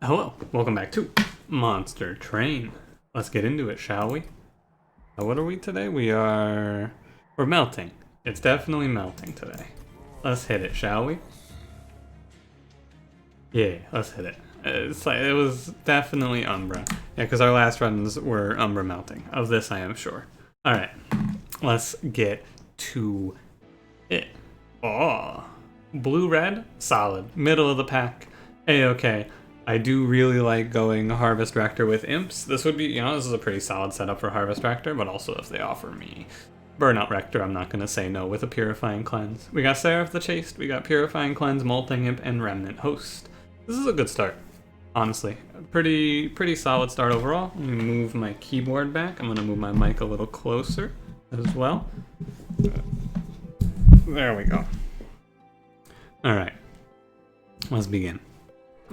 Hello, welcome back to Monster Train. Let's get into it, shall we? What are we today? We're melting. It's definitely melting today. Let's hit it, shall we? Yeah, let's hit it. It was definitely Umbra. Yeah, because our last runs were Umbra melting. Of this, I am sure. Alright, let's get to it. Oh, blue-red, solid. Middle of the pack, A-okay. I do really like going Harvest Rector with Imps. This would be, this is a pretty solid setup for Harvest Rector, but also if they offer me Burnout Rector, I'm not going to say no with a Purifying Cleanse. We got Seraph the Chaste, we got Purifying Cleanse, Molting Imp, and Remnant Host. This is a good start, honestly. Pretty solid start overall. Let me move my keyboard back. I'm going to move my mic a little closer as well. There we go. Alright, let's begin.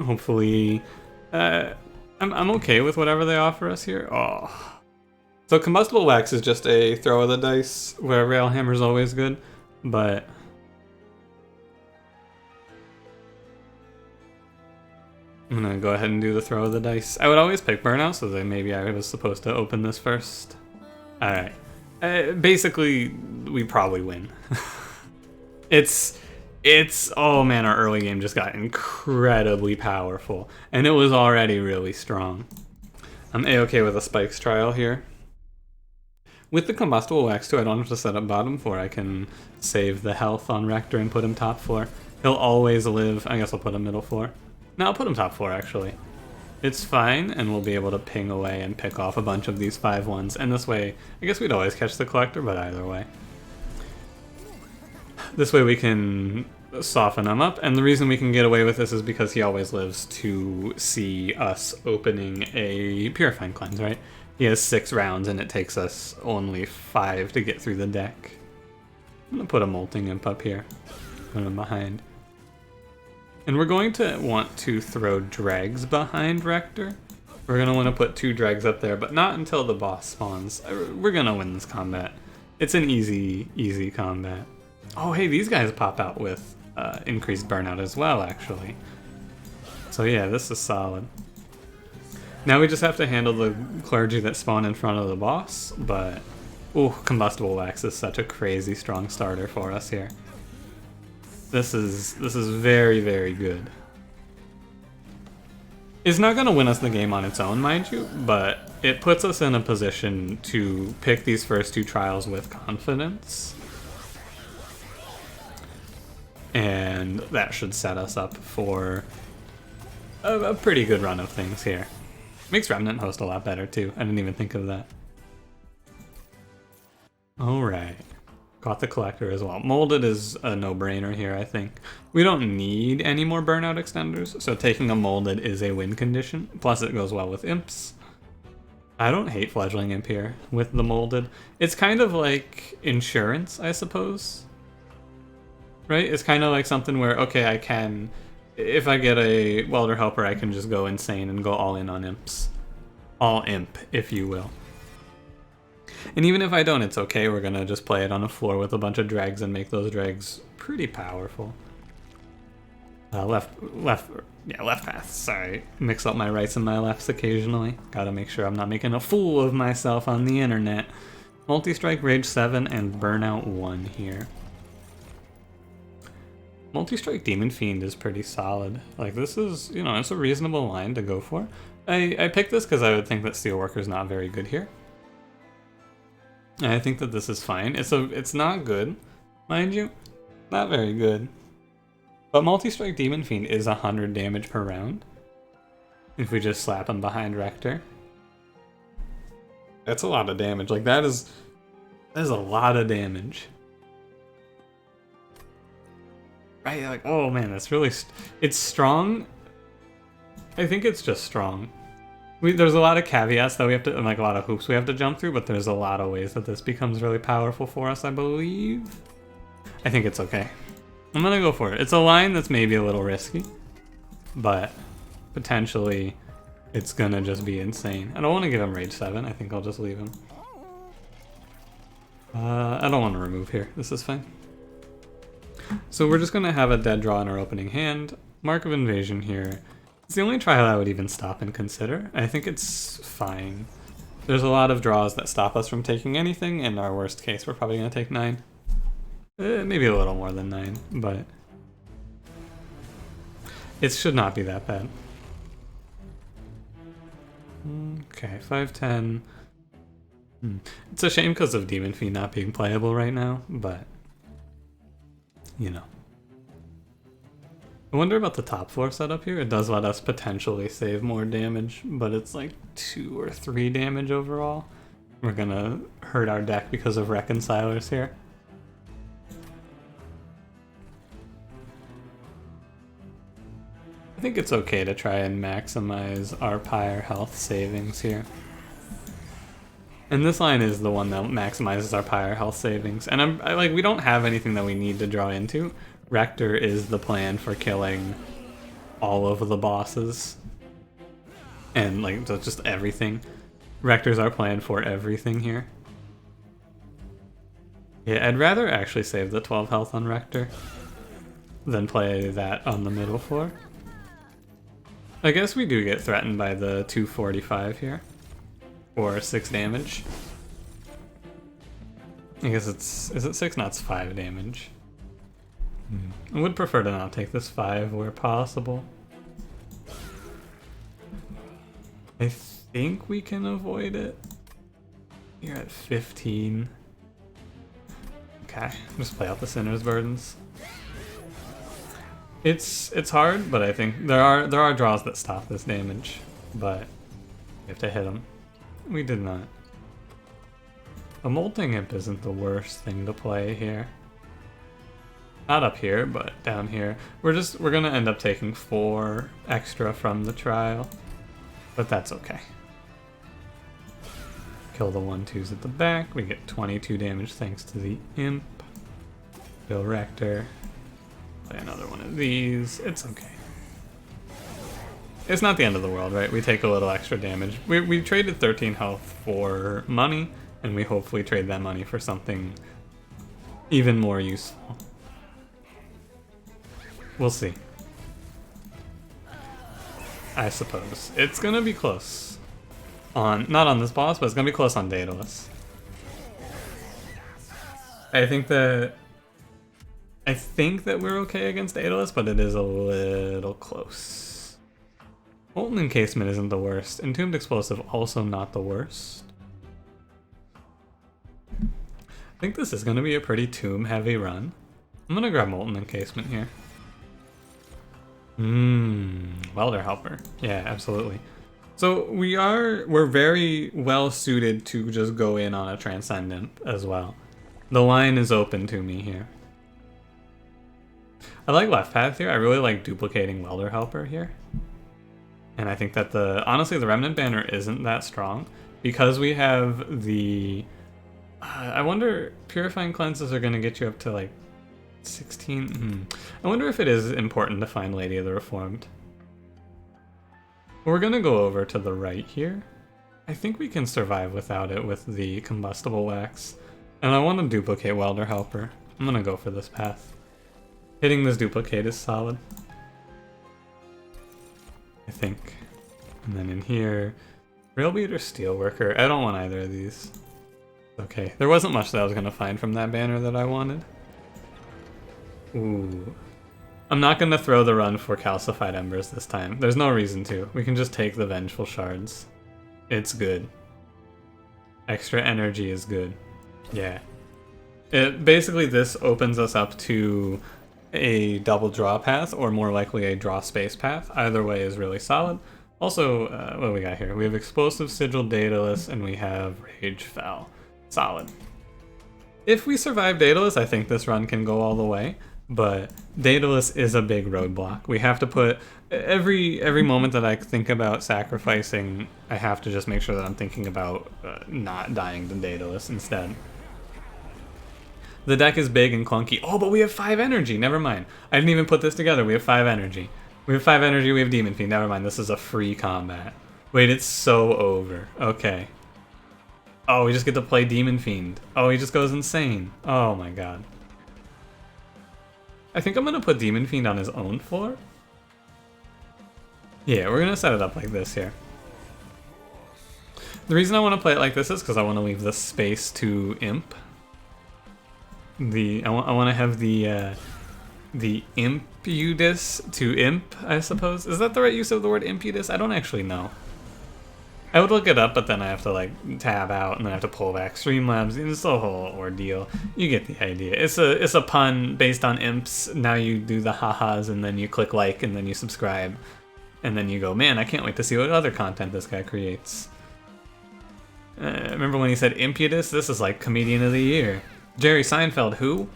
Hopefully, I'm okay with whatever they offer us here. Oh, so combustible wax is just a throw of the dice where rail hammer is always good, but I'm gonna go ahead and do the throw of the dice. I would always pick burnout, so that maybe I was supposed to open this first. All right, basically we probably win. It's oh man, our early game just got incredibly powerful, and it was already really strong. I'm A-okay with a spikes trial here. With the combustible wax too, I don't have to set up bottom 4. I can save the health on Rector and put him top 4. He'll always live. I guess I'll put him middle 4. No, I'll put him top 4 actually. It's fine, and we'll be able to ping away and pick off a bunch of these 5/1s. And this way, I guess we'd always catch the collector, but either way. This way we can soften him up, and the reason we can get away with this is because he always lives to see us opening a Purifying Cleanse, right? He has 6 rounds, and it takes us only 5 to get through the deck. I'm going to put a Molting Imp up here, put him behind. And we're going to want to throw Dregs behind Rector. We're going to want to put 2 Dregs up there, but not until the boss spawns. We're going to win this combat. It's an easy combat. Oh, hey, these guys pop out with increased burnout as well, actually. So yeah, this is solid. Now we just have to handle the clergy that spawn in front of the boss, but ooh, combustible wax is such a crazy strong starter for us here. This is very good. It's not going to win us the game on its own, mind you, but it puts us in a position to pick these first 2 trials with confidence. And that should set us up for a pretty good run of things here. Makes Remnant Host a lot better too. I didn't even think of that. Alright. Got the collector as well. Molded is a no-brainer here, I think. We don't need any more burnout extenders, so taking a molded is a win condition. Plus it goes well with imps. I don't hate Fledgling Imp here with the molded. It's kind of like insurance, I suppose. Right? It's kind of like something where, okay, I can, if I get a welder helper, I can just go insane and go all in on imps. All imp, if you will. And even if I don't, it's okay. We're going to just play it on a floor with a bunch of dregs and make those dregs pretty powerful. Left path. Sorry. Mix up my rights and my lefts occasionally. Gotta make sure I'm not making a fool of myself on the internet. Multi-strike, rage 7, and burnout 1 here. Multi-strike Demon Fiend is pretty solid. Like, this is, it's a reasonable line to go for. I picked this because I would think that Steelworker's not very good here. And I think that this is fine. It's not good, mind you. Not very good. But Multi-strike Demon Fiend is 100 damage per round. If we just slap him behind Rector. That's a lot of damage. Like, that is a lot of damage. Right, like, oh man, that's really, it's strong. I think it's just strong. There's a lot of caveats that we have to, and like a lot of hoops we have to jump through, but there's a lot of ways that this becomes really powerful for us, I believe. I think it's okay. I'm gonna go for it. It's a line that's maybe a little risky, but potentially it's gonna just be insane. I don't want to give him rage 7. I think I'll just leave him. I don't want to remove here. This is fine. So we're just going to have a dead draw in our opening hand. Mark of Invasion here. It's the only trial I would even stop and consider. I think it's fine. There's a lot of draws that stop us from taking anything. In our worst case, we're probably going to take 9. Maybe a little more than 9, but it should not be that bad. Okay, 5-10. It's a shame because of Demon Fiend not being playable right now, but you know. I wonder about the top floor setup here. It does let us potentially save more damage, but it's like 2 or 3 damage overall. We're gonna hurt our deck because of Reconcilers here. I think it's okay to try and maximize our Pyre health savings here. And this line is the one that maximizes our Pyre health savings. And I like, we don't have anything that we need to draw into. Rector is the plan for killing all of the bosses. And like, just everything. Rector's our plan for everything here. Yeah, I'd rather actually save the 12 health on Rector than play that on the middle floor. I guess we do get threatened by the 245 here. Or 6 damage. I guess it's... Is it 6? No, it's 5 damage. I would prefer to not take this 5 where possible. I think we can avoid it. You're at 15. Okay, just play out the Sinner's Burdens. It's hard, but I think there are draws that stop this damage, but we have to hit them. We did not. A Molting Imp isn't the worst thing to play here. Not up here, but down here. We're gonna end up taking 4 extra from the trial, but that's okay. Kill the 1/2s at the back. We get 22 damage thanks to the Imp. Kill Rector. Play another one of these. It's okay. It's not the end of the world, right? We take a little extra damage. We traded 13 health for money, and we hopefully trade that money for something even more useful. We'll see. I suppose. It's gonna be close. Not on this boss, but it's gonna be close on Daedalus. I think that we're okay against Daedalus, but it is a little close. Molten Encasement isn't the worst. Entombed Explosive also not the worst. I think this is gonna be a pretty tomb heavy run. I'm gonna grab Molten Encasement here. Welder Helper. Yeah, absolutely. So we're very well suited to just go in on a Transcendent as well. The line is open to me here. I like Left Path here. I really like duplicating Welder Helper here. And I think that honestly the Remnant Banner isn't that strong because we have the I wonder, Purifying Cleanses are gonna get you up to like 16. I wonder if it is important to find Lady of the Reformed. We're gonna go over to the right here. I think we can survive without it with the Combustible Wax. And I want to duplicate Welder Helper. I'm gonna go for this path. Hitting this duplicate is solid, I think. And then in here, Railbeat or Steelworker. I don't want either of these. Okay, there wasn't much that I was gonna find from that banner that I wanted. Ooh. I'm not gonna throw the run for Calcified Embers this time. There's no reason to. We can just take the Vengeful Shards. It's good. Extra energy is good. Yeah. Basically, this opens us up to a double draw path, or more likely a draw space path. Either way is really solid. Also, what do we got here? We have Explosive Sigil Daedalus, and we have Rage Fell. Solid. If we survive Daedalus, I think this run can go all the way, but Daedalus is a big roadblock. We have to put... Every moment that I think about sacrificing, I have to just make sure that I'm thinking about not dying to Daedalus instead. The deck is big and clunky. Oh, but we have 5 energy. Never mind. I didn't even put this together. We have 5 energy. We have 5 energy. We have Demon Fiend. Never mind. This is a free combat. Wait, it's so over. Okay. Oh, we just get to play Demon Fiend. Oh, he just goes insane. Oh my god. I think I'm going to put Demon Fiend on his own floor. Yeah, we're gonna set it up like this here. The reason I want to play it like this is because I want to leave the space to imp. I want to have the imputus to imp, I suppose. Is that the right use of the word imputus? I don't actually know. I would look it up, but then I have to like tab out and then I have to pull back Streamlabs. It's a whole ordeal. You get the idea. It's a pun based on imps. Now you do the ha-has and then you click like and then you subscribe. And then you go, man, I can't wait to see what other content this guy creates. Remember when he said imputus? This is like comedian of the year. Jerry Seinfeld, who?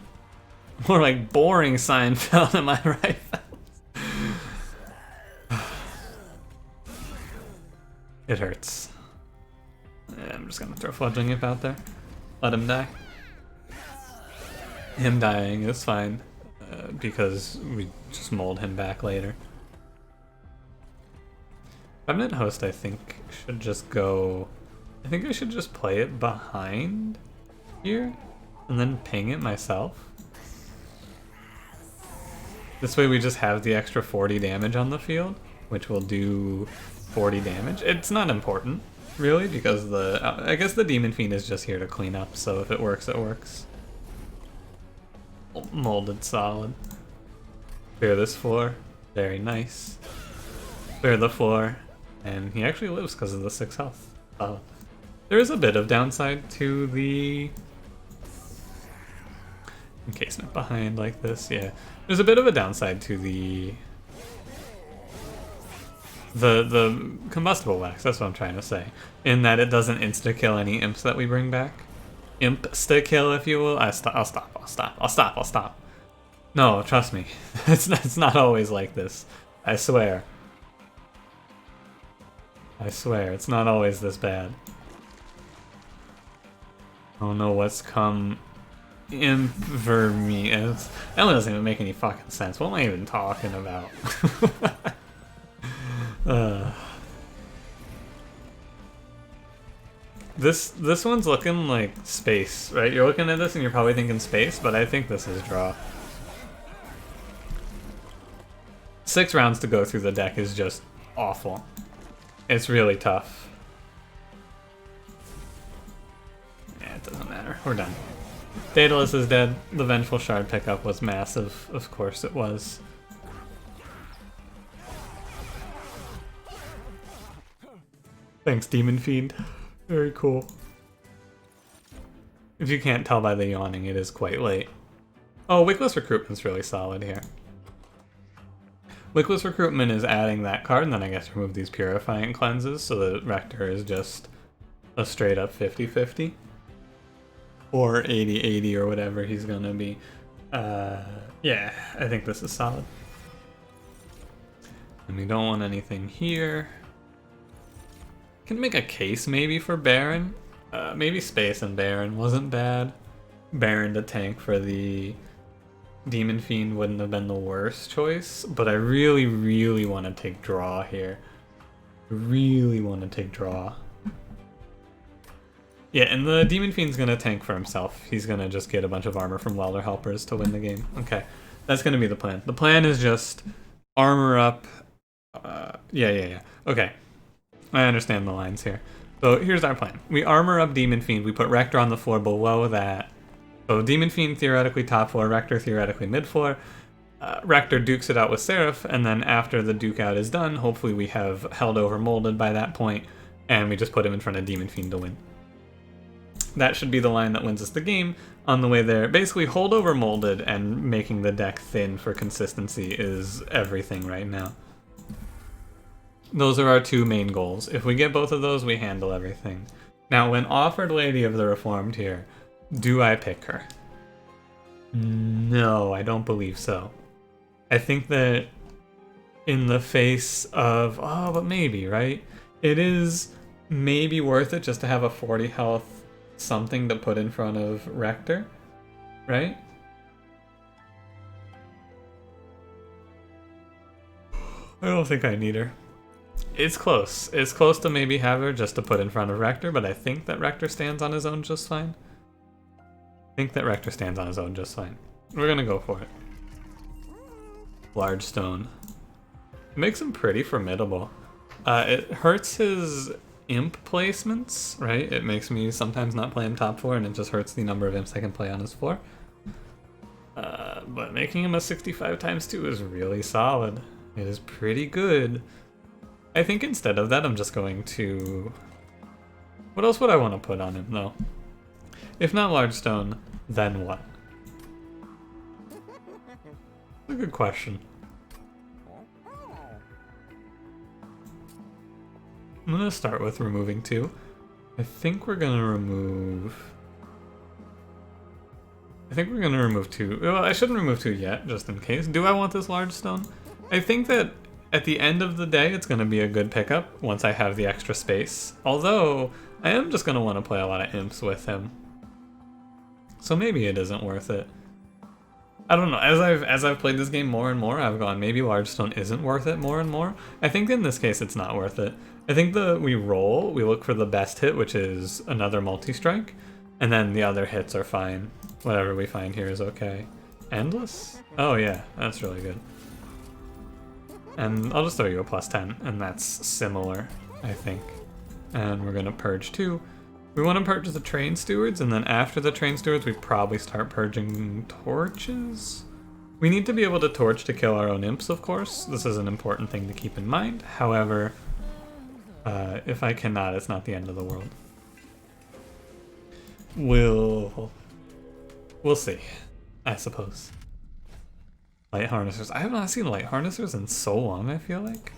More like boring Seinfeld, am I right? It hurts. I'm just gonna throw Fledgling Imp out there. Let him die. Him dying is fine, because we just mold him back later. Remnant Host, I think, should just go... I think I should just play it behind here, and then ping it myself. This way we just have the extra 40 damage on the field, which will do 40 damage. It's not important, really, because I guess the Demon Fiend is just here to clean up, so if it works, it works. Molded solid. Clear this floor. Very nice. Clear the floor. And he actually lives because of the 6 health. There is a bit of downside to the encasement behind like this, yeah. There's a bit of a downside to the combustible wax, that's what I'm trying to say. In that it doesn't insta-kill any imps that we bring back. Imp-sta-kill, if you will. I'll stop. No, trust me. It's not always like this. I swear. I swear, it's not always this bad. I don't know what's come for me. That one doesn't even make any fucking sense. What am I even talking about? This one's looking like space, right? You're looking at this and you're probably thinking space, but I think this is draw. 6 rounds to go through the deck is just awful. It's really tough. Yeah, it doesn't matter. We're done. Daedalus is dead. The Vengeful Shard pickup was massive. Of course it was. Thanks, Demon Fiend. Very cool. If you can't tell by the yawning, it is quite late. Oh, Wickless Recruitment's really solid here. Wickless Recruitment is adding that card, and then I guess remove these Purifying Cleanses, so that Rector is just a straight up 50-50. Or 80-80 or whatever he's gonna be. Yeah, I think this is solid. And we don't want anything here. Can make a case maybe for Baron. Maybe Space and Baron wasn't bad. Baron to tank for the Demon Fiend wouldn't have been the worst choice, but I really, really want to take draw here. Really want to take draw. Yeah, and the Demon Fiend's gonna tank for himself. He's gonna just get a bunch of armor from Welder Helpers to win the game. Okay, that's gonna be the plan. The plan is just armor up. Yeah. Okay, I understand the lines here. So here's our plan. We armor up Demon Fiend. We put Rector on the floor below that. So Demon Fiend theoretically top floor, Rector theoretically mid floor. Rector dukes it out with Seraph, and then after the duke out is done, hopefully we have held over Molded by that point, and we just put him in front of Demon Fiend to win. That should be the line that wins us the game. On the way there, basically hold over Molded and making the deck thin for consistency is everything right now. Those are our 2 main goals. If we get both of those, we handle everything. Now, when offered Lady of the Reformed here, do I pick her? No, I don't believe so. I think that in the face of... Oh, but maybe, right? It is maybe worth it just to have a 40 health something to put in front of Rector, right? I don't think I need her. It's close. It's close to maybe have her just to put in front of Rector, but I think that Rector stands on his own just fine. We're gonna go for it. Large stone. It makes him pretty formidable. It hurts his imp placements, right? It makes me sometimes not play him top 4, and it just hurts the number of imps I can play on his floor. But making him a 65 times 2 is really solid. It is pretty good. I think instead of that, I'm just going to... What else would I want to put on him, though? If not large stone, then what? That's a good question. I'm gonna start with removing 2. I think we're gonna remove 2. Well, I shouldn't remove 2 yet, just in case. Do I want this large stone? I think that at the end of the day, it's gonna be a good pickup once I have the extra space. Although, I am just gonna want to play a lot of imps with him. So maybe it isn't worth it. I don't know, as I've played this game more and more, I've gone, maybe large stone isn't worth it more and more. I think in this case, it's not worth it. I think we look for the best hit, which is another multi-strike, and then the other hits are fine. Whatever we find here is okay. Endless? Oh yeah, that's really good. And I'll just throw you a +10, and that's similar, I think. And we're gonna purge 2. We want to purge the train stewards, and then after the train stewards, we probably start purging torches. We need to be able to torch to kill our own imps, of course. This is an important thing to keep in mind. However, if I cannot, it's not the end of the world. We'll see, I suppose. Light harnessers. I have not seen light harnessers in so long, I feel like.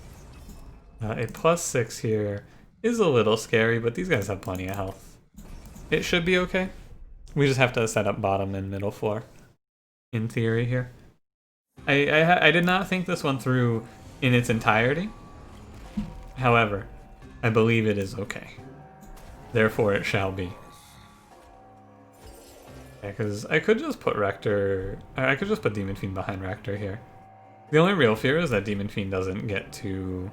A +6 here is a little scary, but these guys have plenty of health. It should be okay. We just have to set up bottom and middle floor, in theory here. I did not think this one through in its entirety. However, I believe it is okay. Therefore, it shall be. Yeah, because I could just put Rector... I could just put Demon Fiend behind Rector here. The only real fear is that Demon Fiend doesn't get to...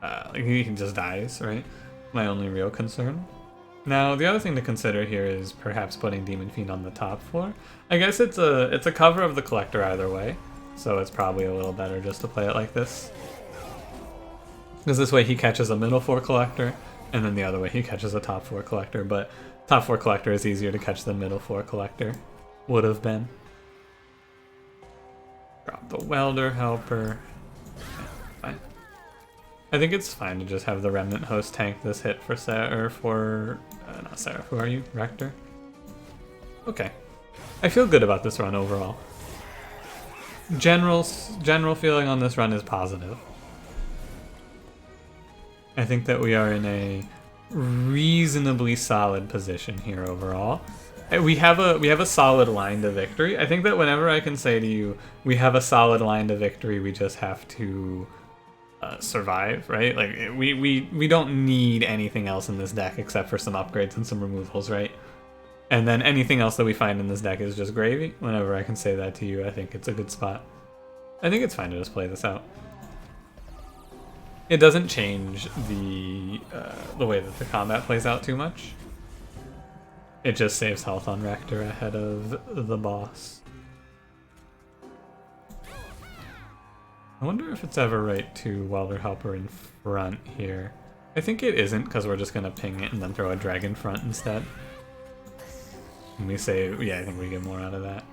like, he just dies, right? My only real concern. Now, the other thing to consider here is perhaps putting Demon Fiend on the top floor. I guess it's a cover of the Collector either way, so it's probably a little better just to play it like this. Because this way he catches a middle floor Collector, and then the other way he catches a top floor Collector, but top floor Collector is easier to catch than middle floor Collector would have been. Drop the Welder Helper. Fine. I think it's fine to just have the Remnant Host tank this hit for not Seraph, who are you? Rector? Okay. I feel good about this run overall. General feeling on this run is positive. I think that we are in a reasonably solid position here overall. We have a solid line to victory. I think that whenever I can say to you, we have a solid line to victory, we just have to survive, right? Like, we don't need anything else in this deck except for some upgrades and some removals, right? And then anything else that we find in this deck is just gravy. Whenever I can say that to you, I think it's a good spot. I think it's fine to just play this out. It doesn't change the way that the combat plays out too much. It just saves health on Rector ahead of the boss. I wonder if it's ever right to Welder Helper in front here. I think it isn't, because we're just going to ping it and then throw a Dragon front instead. And we say, yeah, I think we get more out of that.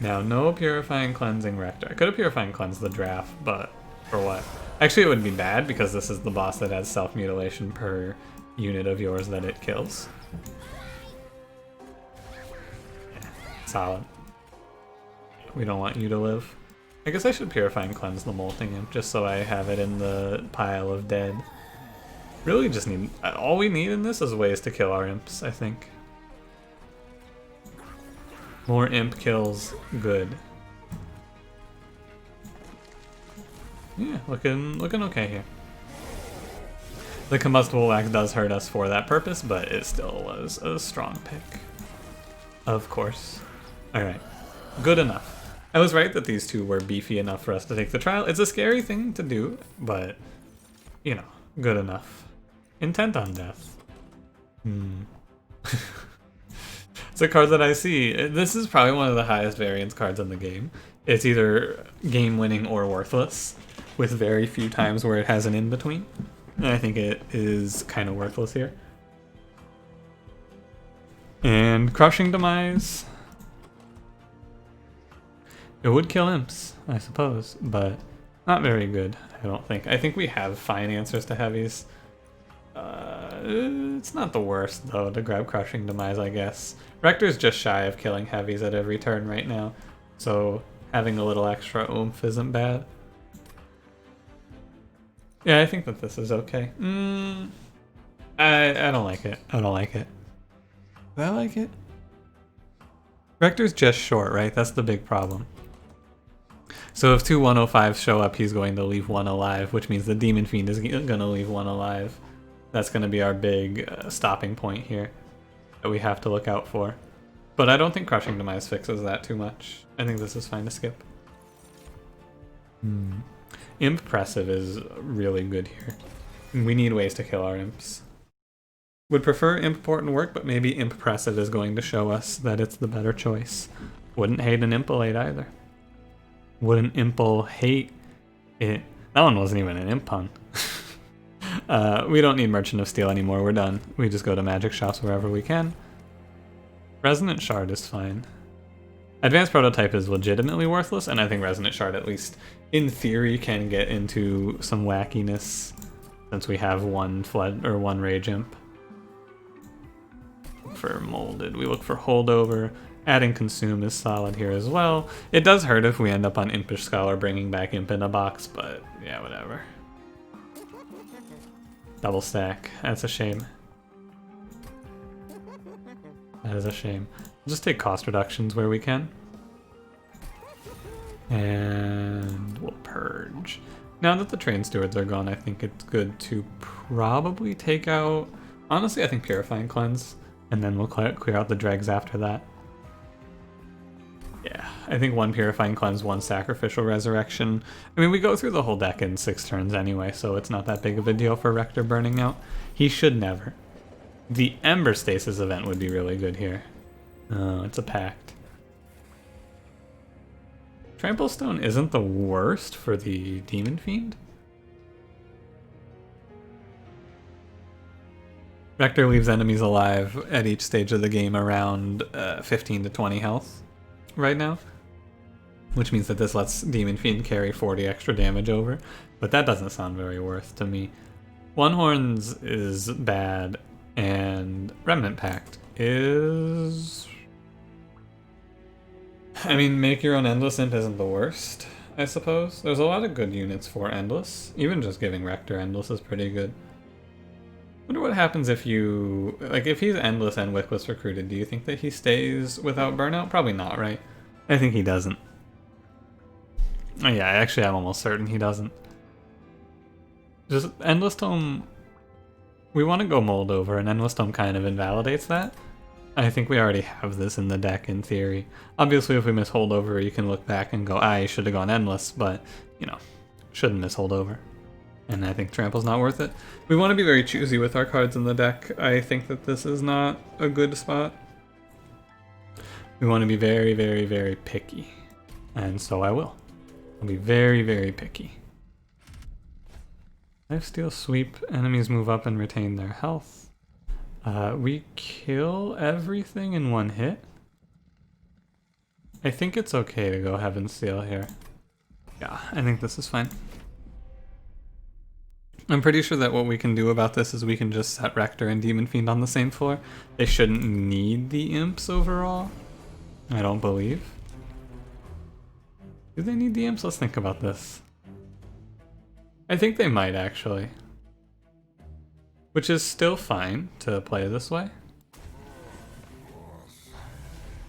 Now, no Purifying Cleansing Rector. I could have Purifying Cleansed the draft, but for what? Actually, it would be bad, because this is the boss that has self-mutilation per unit of yours that it kills. Yeah, solid. We don't want you to live. I guess I should Purify and Cleanse the Molting Imp just so I have it in the pile of dead. Really just need... all we need in this is ways to kill our imps, I think. More imp kills, good. Yeah, looking okay here. The Combustible Wax does hurt us for that purpose, but it still was a strong pick. Of course. Alright, good enough. I was right that these two were beefy enough for us to take the trial. It's a scary thing to do, but, you know, good enough. Intent on Death. It's a card that I see. This is probably one of the highest variance cards in the game. It's either game-winning or worthless, with very few times where it has an in-between. And I think it is kind of worthless here. And Crushing Demise. It would kill imps, I suppose, but not very good, I don't think. I think we have fine answers to heavies. It's not the worst, though, to grab Crushing Demise, I guess. Rector's just shy of killing heavies at every turn right now, so having a little extra oomph isn't bad. Yeah, I think that this is okay. I don't like it. I don't like it. Do I like it? Rector's just short, right? That's the big problem. So if two 105s show up, he's going to leave one alive, which means the Demon Fiend is going to leave one alive. That's going to be our big stopping point here that we have to look out for. But I don't think Crushing Demise fixes that too much. I think this is fine to skip. Impressive is really good here. We need ways to kill our imps. Would prefer Important Work, but maybe Impressive is going to show us that it's the better choice. Wouldn't hate an Impulate either. Wouldn't Impel hate it? That one wasn't even an imp pun. We don't need Merchant of Steel anymore, we're done. We just go to magic shops wherever we can. Resonant Shard is fine. Advanced Prototype is legitimately worthless, and I think Resonant Shard, at least in theory, can get into some wackiness since we have one Rage Imp. For Molded, we look for Holdover. Adding Consume is solid here as well. It does hurt if we end up on Impish Scholar bringing back Imp in a box, but yeah, whatever. Double stack. That's a shame. That is a shame. We'll just take cost reductions where we can. And we'll purge. Now that the Train Stewards are gone, I think it's good to probably take out... Honestly, I think Purifying Cleanse, and then we'll clear out the dregs after that. Yeah, I think one Purifying Cleanse, one Sacrificial Resurrection. I mean, we go through the whole deck in 6 turns anyway, so it's not that big of a deal for Rector burning out. He should never. The Ember Stasis event would be really good here. Oh, it's a Pact. Trample Stone isn't the worst for the Demon Fiend. Rector leaves enemies alive at each stage of the game around 15 to 20 health right now, which means that this lets Demon Fiend carry 40 extra damage over, but that doesn't sound very worth to me. One Horns is bad, and Remnant Pact is... I mean, make your own Endless Imp isn't the worst, I suppose. There's a lot of good units for Endless. Even just giving Rector Endless is pretty good. Wonder what happens if you... Like, if he's Endless and Wickless recruited, do you think that he stays without Burnout? Probably not, right? I think he doesn't. Oh yeah, actually I'm almost certain he doesn't. Just Endless Tome... We want to go Mold Over, and Endless Tome kind of invalidates that. I think we already have this in the deck in theory. Obviously if we miss Holdover, you can look back and go, you should have gone Endless, but, you know, shouldn't miss Holdover. And I think Trample's not worth it. We want to be very choosy with our cards in the deck. I think that this is not a good spot. We want to be very, very, very picky. And so I will. I'll be very, very picky. Lifesteal Sweep. Enemies move up and retain their health. We kill everything in one hit. I think it's okay to go Heaven's Seal here. Yeah, I think this is fine. I'm pretty sure that what we can do about this is we can just set Rector and Demon Fiend on the same floor. They shouldn't need the imps overall. I don't believe. Do they need the imps? Let's think about this. I think they might actually. Which is still fine to play this way.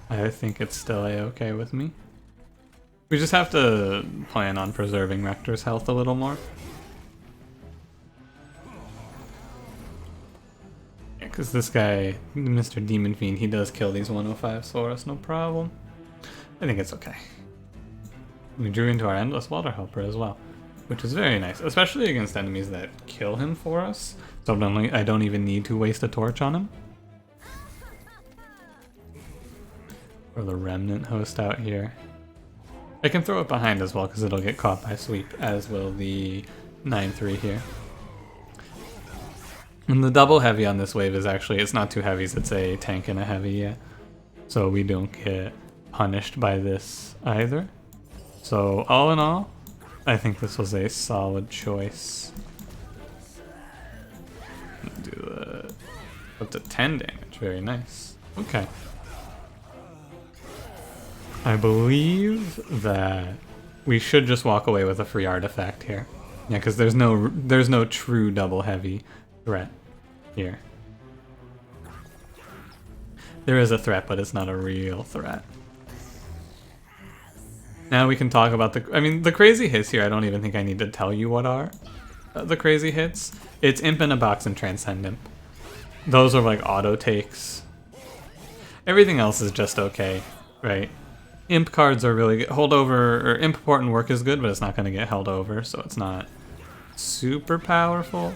I think it's still a-okay with me. We just have to plan on preserving Rector's health a little more. Because this guy, Mr. Demon Fiend, he does kill these 105s for us, no problem. I think it's okay. We drew into our Endless Water Helper as well, which is very nice, especially against enemies that kill him for us. So I don't even need to waste a torch on him. Or the Remnant host out here. I can throw it behind as well because it'll get caught by sweep, as will the 9-3 here. And the double heavy on this wave is actually, it's not two heavies, it's a tank and a heavy, yeah. So we don't get punished by this either. So all in all, I think this was a solid choice. Do up to 10 damage, very nice. Okay. I believe that we should just walk away with a free artifact here. Yeah, because there's no true double heavy threat here. There is a threat, but it's not a real threat. Now we can talk about the crazy hits here. I don't even think I need to tell you what are the crazy hits. It's Imp in a Box and Transcend Imp. Those are like auto takes. Everything else is just okay, right? Imp cards are really good. Holdover, or Imp Port and Work is good, but it's not going to get held over, so it's not super powerful.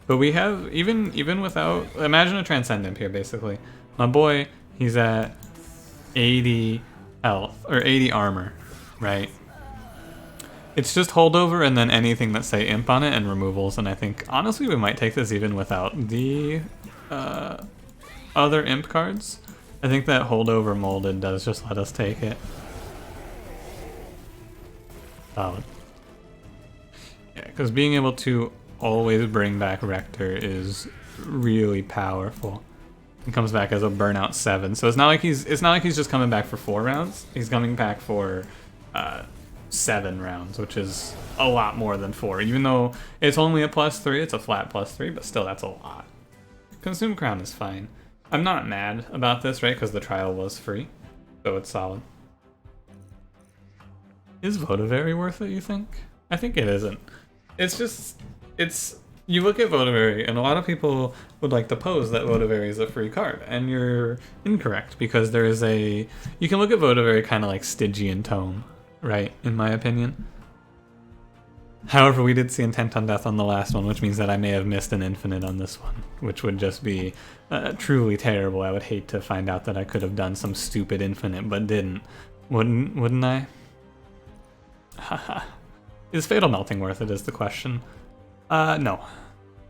But we have, even without, imagine a Transcend Imp here, basically. My boy, he's at 80 health, or 80 armor, right? It's just holdover and then anything that say Imp on it and removals, and I think, honestly, we might take this even without the other Imp cards. I think that holdover molded does just let us take it. Solid. Yeah, because being able to always bring back Rector is really powerful. He comes back as a burnout 7, so it's not like he's just coming back for 4 rounds. He's coming back for 7 rounds, which is a lot more than 4. Even though it's only a +3, it's a flat +3, but still that's a lot. Consume Crown is fine. I'm not mad about this, right? Because the trial was free, so it's solid. Is Votivary worth it, you think? I think it isn't. It's just, you look at Votivary, and a lot of people would like to pose that Votivary is a free card, and you're incorrect, because there is you can look at Votivary kind of like Stygian Tome, right, in my opinion. However, we did see Intent on Death on the last one, which means that I may have missed an infinite on this one, which would just be truly terrible. I would hate to find out that I could have done some stupid infinite, but didn't. Wouldn't I? Haha. Is Fatal Melting worth it is the question. No.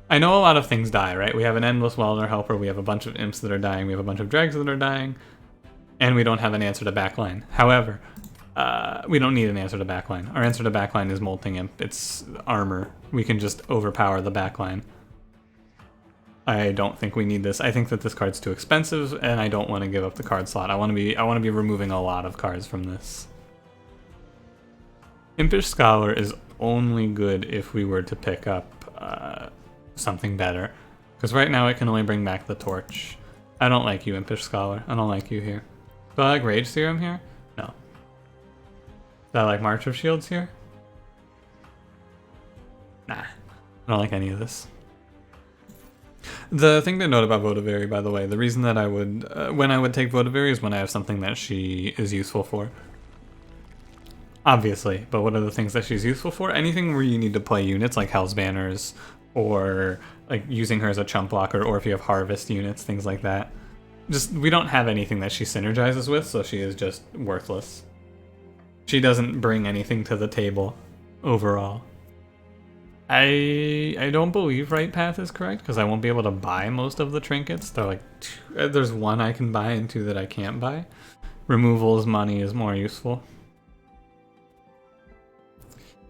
I know a lot of things die, right? We have an Endless Welder Helper, we have a bunch of Imps that are dying, we have a bunch of Dregs that are dying, and we don't have an answer to backline. However, we don't need an answer to backline. Our answer to backline is Molting Imp. It's armor. We can just overpower the backline. I don't think we need this. I think that this card's too expensive, and I don't want to give up the card slot. I want to be removing a lot of cards from this. Impish Scholar is only good if we were to pick up something better. Because right now it can only bring back the Torch. I don't like you, Impish Scholar. I don't like you here. Do I like Rage Serum here? No. Do I like March of Shields here? Nah. I don't like any of this. The thing to note about Votivary, by the way, the reason that I would, when I would take Votivary is when I have something that she is useful for. Obviously, but what are the things that she's useful for? Anything where you need to play units like Hell's Banners, or like using her as a chump blocker, or if you have Harvest units, things like that. Just, we don't have anything that she synergizes with, so she is just worthless. She doesn't bring anything to the table overall. I don't believe Right Path is correct, because I won't be able to buy most of the trinkets. They're like there's 1 I can buy and 2 that I can't buy. Removals money is more useful.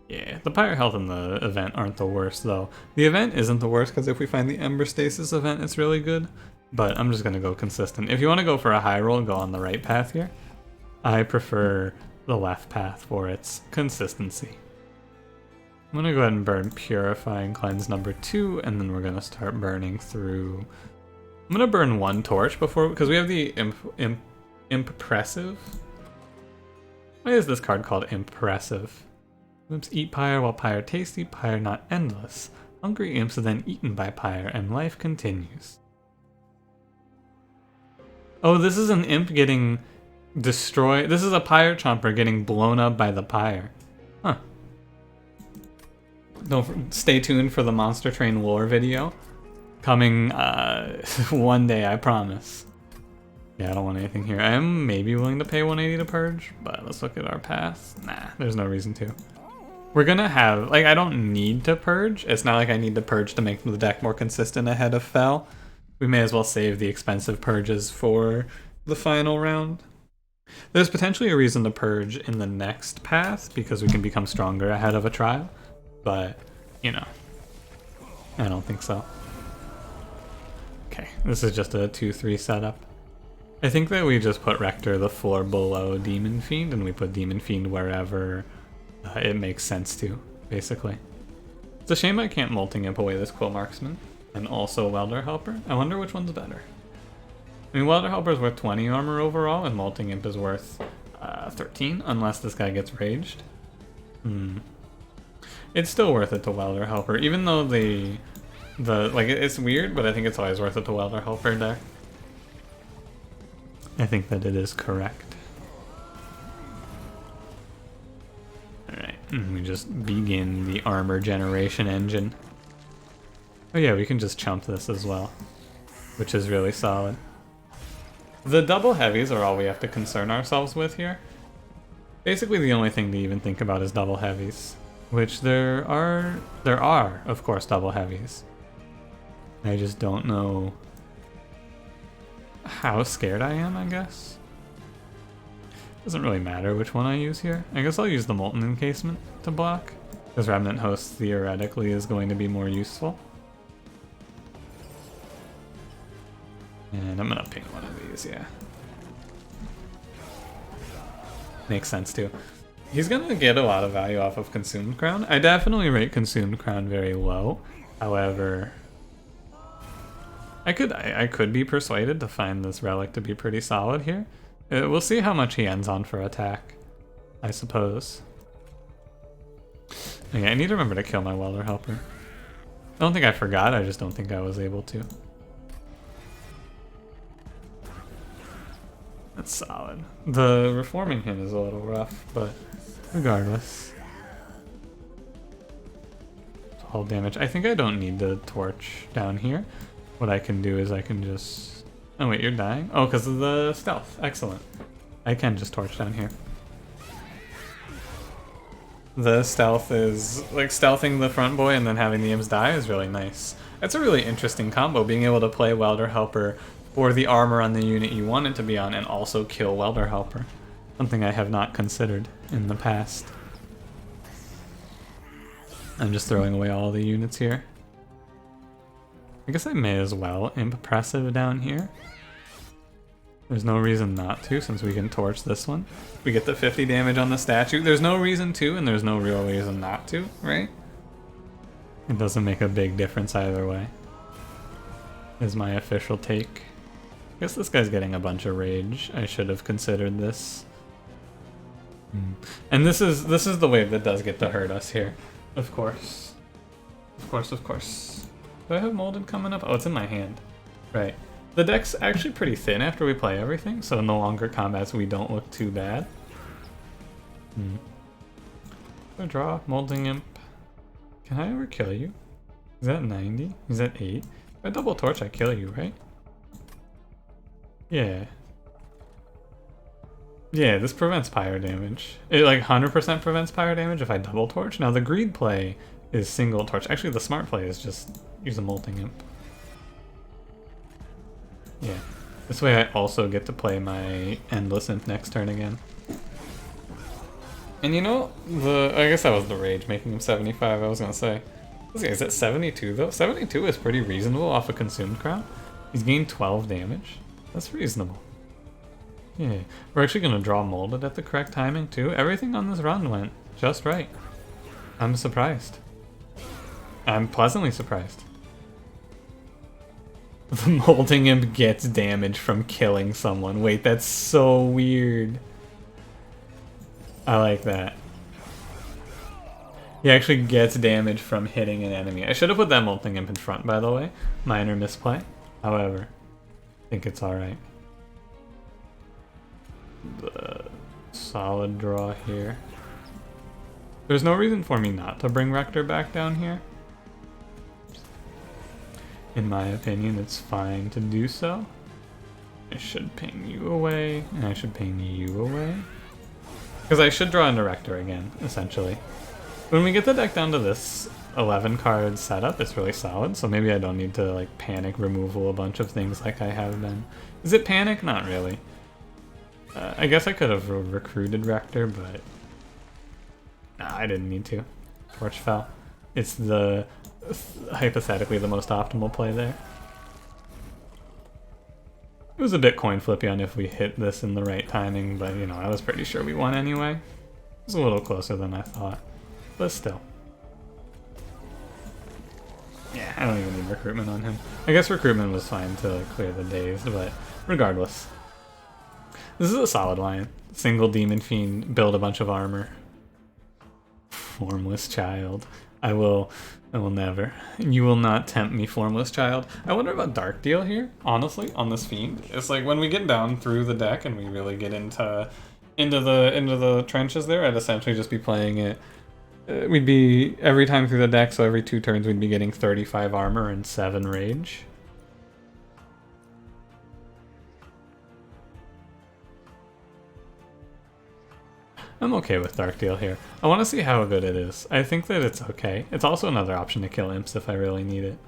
Yeah, the Pyre Health and the event aren't the worst, though. The event isn't the worst, because if we find the Ember Stasis event, it's really good. But I'm just going to go consistent. If you want to go for a high roll, go on the right path here. I prefer the left path for its consistency. I'm going to go ahead and burn Purifying Cleanse number 2, and then we're going to start burning through... I'm going to burn 1 torch before, because we have the Impressive. Why is this card called Impressive? Imps eat pyre while pyre tasty, pyre not endless. Hungry imps are then eaten by pyre, and life continues. Oh, this is an imp getting destroyed. This is a pyre chomper getting blown up by the pyre. Huh. Stay tuned for the Monster Train lore video. Coming one day, I promise. Yeah, I don't want anything here. I am maybe willing to pay 180 to purge, but let's look at our path. Nah, there's no reason to. We're gonna have, like, I don't need to purge. It's not like I need to purge to make the deck more consistent ahead of Fel. We may as well save the expensive purges for the final round. There's potentially a reason to purge in the next path because we can become stronger ahead of a trial, but, you know, I don't think so. Okay, this is just a 2-3 setup. I think that we just put Rector the floor below Demon Fiend, and we put Demon Fiend wherever it makes sense to, basically. It's a shame I can't Molting Imp away this Quill Marksman, and also Welder Helper. I wonder which one's better. I mean, Welder Helper is worth 20 armor overall, and Molting Imp is worth 13, unless this guy gets raged. It's still worth it to Welder Helper, even though like, it's weird, but I think it's always worth it to Welder Helper there. I think that it is correct. Alright, we just begin the armor generation engine. Oh yeah, we can just chump this as well, which is really solid. The double heavies are all we have to concern ourselves with here. Basically the only thing to even think about is double heavies, which there are, of course, double heavies. I just don't know how scared I am, I guess. Doesn't really matter which one I use here. I guess I'll use the Molten Encasement to block, because Remnant Host theoretically is going to be more useful. And I'm gonna ping one of these, yeah. Makes sense too. He's gonna get a lot of value off of Consumed Crown. I definitely rate Consumed Crown very low. However, I could be persuaded to find this relic to be pretty solid here. We'll see how much he ends on for attack, I suppose. Okay, I need to remember to kill my Welder Helper. I don't think I forgot, I just don't think I was able to. That's solid. The Reforming him is a little rough, but regardless. All damage. I think I don't need the torch down here. What I can do is I can just... Oh wait, you're dying? Oh, because of the stealth. Excellent. I can just torch down here. The stealth is... like, stealthing the front boy and then having the imps die is really nice. That's a really interesting combo, being able to play Welder Helper for the armor on the unit you want it to be on and also kill Welder Helper. Something I have not considered in the past. I'm just throwing away all the units here. I guess I may as well Imp Oppressive down here. There's no reason not to, since we can torch this one. We get the 50 damage on the statue. There's no reason to, and there's no real reason not to, right? It doesn't make a big difference either way, is my official take. I guess this guy's getting a bunch of rage. I should have considered this. And this is the wave that does get to hurt us here. Of course. Of course, of course. Do I have Molded coming up? Oh, it's in my hand. Right. The deck's actually pretty thin after we play everything, so in the longer combats we don't look too bad. So draw, Molding Imp. Can I ever kill you? Is that 90? Is that 8? If I double torch, I kill you, right? Yeah. Yeah, this prevents pyro damage. It like 100% prevents pyro damage if I double torch. Now the greed play is single torch. Actually, the smart play is just use a Molting Imp. Yeah. This way I also get to play my Endless Imp next turn again. And you know, I guess that was the rage making him 75, I was gonna say. Is that 72 though? 72 is pretty reasonable off a Consumed Crown. He's gained 12 damage. That's reasonable. Yeah, we're actually gonna draw Molded at the correct timing too. Everything on this run went just right. I'm surprised. I'm pleasantly surprised. The Molding Imp gets damage from killing someone. Wait, that's so weird. I like that. He actually gets damage from hitting an enemy. I should have put that Molding Imp in front, by the way. Minor misplay. However, I think it's alright. The solid draw here. There's no reason for me not to bring Rector back down here. In my opinion, it's fine to do so. I should ping you away, and I should ping you away. Because I should draw into Rector again, essentially. When we get the deck down to this 11 card setup, it's really solid, so maybe I don't need to like panic removal a bunch of things like I have been. Is it panic? Not really. I guess I could have recruited Rector, but nah, I didn't need to. Torch fell. It's the hypothetically the most optimal play there. It was a bit coin flippy on if we hit this in the right timing, but you know, I was pretty sure we won anyway. It was a little closer than I thought, but still. Yeah, I don't even need recruitment on him. I guess recruitment was fine to clear the days, but regardless. This is a solid line. Single Demon Fiend, build a bunch of armor. Formless child. I will never. You will not tempt me, formless child. I wonder about Dark Deal here, honestly, on this Fiend. It's like when we get down through the deck and we really get into the trenches there, I'd essentially just be playing it. We'd be every time through the deck, so every 2 turns we'd be getting 35 armor and 7 rage. I'm okay with Dark Deal here. I want to see how good it is. I think that it's okay. It's also another option to kill imps if I really need it.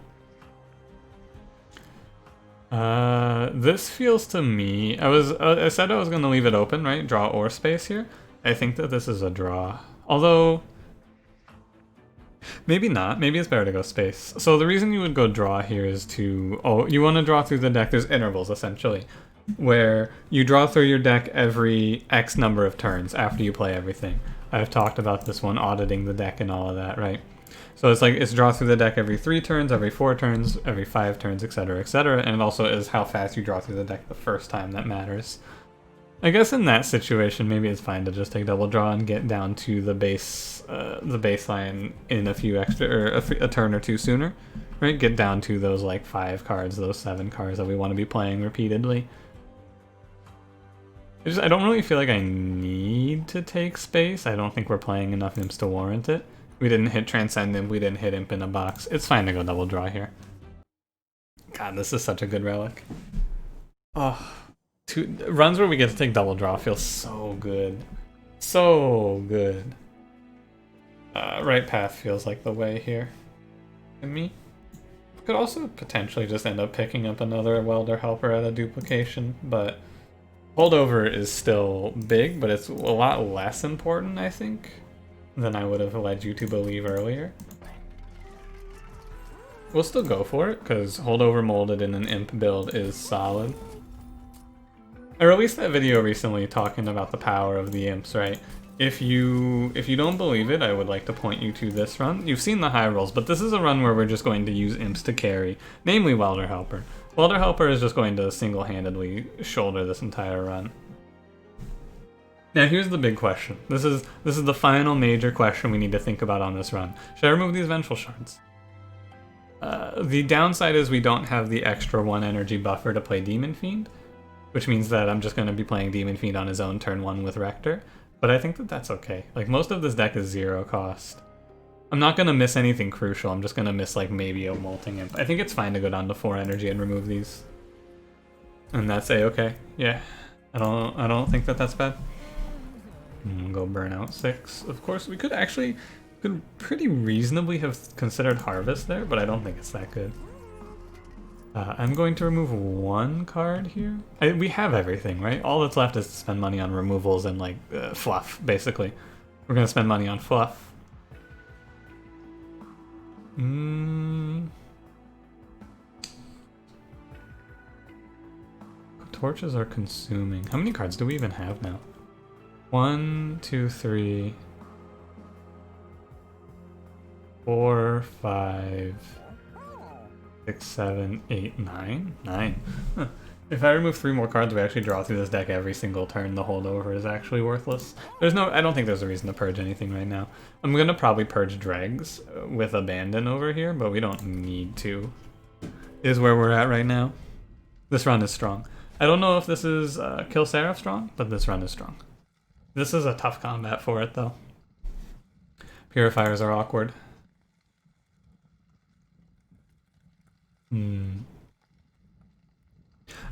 This feels to me... I said I was going to leave it open, right? Draw or space here. I think that this is a draw. Although... maybe not. Maybe it's better to go space. So the reason you would go draw here is to... oh, you want to draw through the deck. There's intervals, essentially, where you draw through your deck every X number of turns after you play everything. I've talked about this one, auditing the deck and all of that, right? So it's like, it's draw through the deck every 3 turns, every 4 turns, every 5 turns, etc., etc., and it also is how fast you draw through the deck the first time that matters. I guess in that situation, maybe it's fine to just take double draw and get down to the baseline in a few extra, or a turn or 2 sooner, right? Get down to those like 5 cards, those 7 cards that we want to be playing repeatedly. I don't really feel like I need to take space. I don't think we're playing enough imps to warrant it. We didn't hit Transcendent, we didn't hit imp in a box. It's fine to go double draw here. God, this is such a good relic. Oh, runs where we get to take double draw feel so good. So good. Right path feels like the way here. And me? Could also potentially just end up picking up another welder helper at a duplication, but holdover is still big, but it's a lot less important, I think, than I would have led you to believe earlier. We'll still go for it, because holdover molded in an imp build is solid. I released that video recently talking about the power of the imps, right? If you don't believe it, I would like to point you to this run. You've seen the high rolls, but this is a run where we're just going to use imps to carry, namely Welder Helper. Welder Helper is just going to single-handedly shoulder this entire run. Now here's the big question. This is the final major question we need to think about on this run. Should I remove these Vengeful Shards? The downside is we don't have the extra 1 energy buffer to play Demon Fiend, which means that I'm just going to be playing Demon Fiend on his own turn 1 with Rector. But I think that that's okay. Like, most of this deck is 0 cost. I'm not going to miss anything crucial. I'm just going to miss, like, maybe a Molting Imp. I think it's fine to go down to 4 energy and remove these. And that's A-okay. Yeah. I don't think that that's bad. Go burn out 6. Of course, we could pretty reasonably have considered Harvest there, but I don't think it's that good. I'm going to remove 1 card here. We have everything, right? All that's left is to spend money on removals and, like, fluff, basically. We're going to spend money on fluff. Torches are consuming. How many cards do we even have now? 1, 2, 3, 4, 5, 6, 7, 8, 9? 9. Huh. If I remove 3 more cards, we actually draw through this deck every single turn. The holdover is actually worthless. I don't think there's a reason to purge anything right now. I'm gonna probably purge Dregs with Abandon over here, but we don't need to. Is where we're at right now. This run is strong. I don't know if this is Kill Seraph strong, but this run is strong. This is a tough combat for it, though. Purifiers are awkward.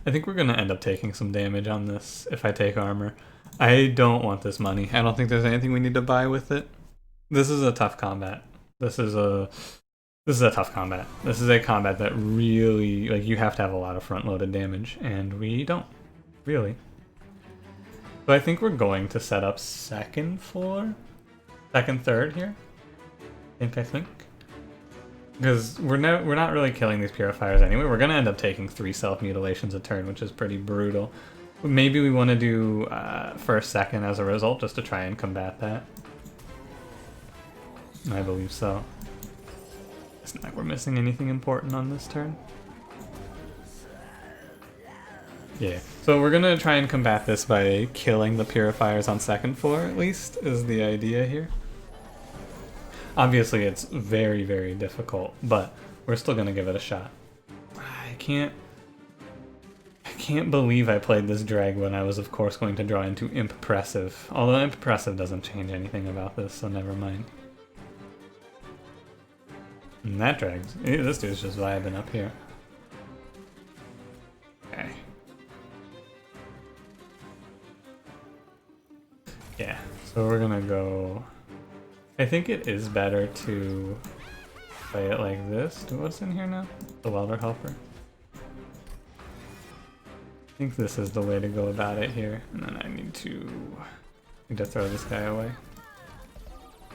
I think we're going to end up taking some damage on this if I take armor. I don't want this money. I don't think there's anything we need to buy with it. This is a tough combat. This is a tough combat. This is a combat that really, like, you have to have a lot of front-loaded damage, and we don't, really. So I think we're going to set up second floor? Second, third here? I think. Because we're not really killing these purifiers anyway. We're going to end up taking 3 self-mutilations a turn, which is pretty brutal. Maybe we want to do first, second as a result, just to try and combat that. I believe so. It's not like we're missing anything important on this turn. Yeah, so we're gonna try and combat this by killing the purifiers on second floor, at least, is the idea here. Obviously it's very, very difficult, but we're still gonna give it a shot. I can't believe I played this drag when I was, of course, going to draw into Imp Oppressive. Although Imp Oppressive doesn't change anything about this, so never mind. And that drags. This dude's just vibing up here. Okay. Yeah, so we're gonna go... I think it is better to play it like this. What's in here now? The Welder Helper. I think this is the way to go about it here. And then I need to throw this guy away.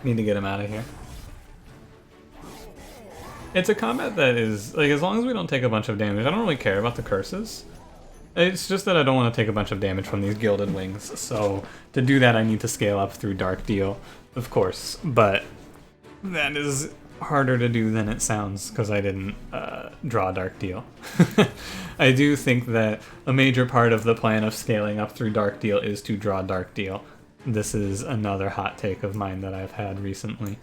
Need to get him out of here. It's a combat that is, like, as long as we don't take a bunch of damage, I don't really care about the curses. It's just that I don't want to take a bunch of damage from these Gilded Wings, so to do that I need to scale up through Dark Deal, of course, but that is harder to do than it sounds, because I didn't draw Dark Deal. I do think that a major part of the plan of scaling up through Dark Deal is to draw Dark Deal. This is another hot take of mine that I've had recently.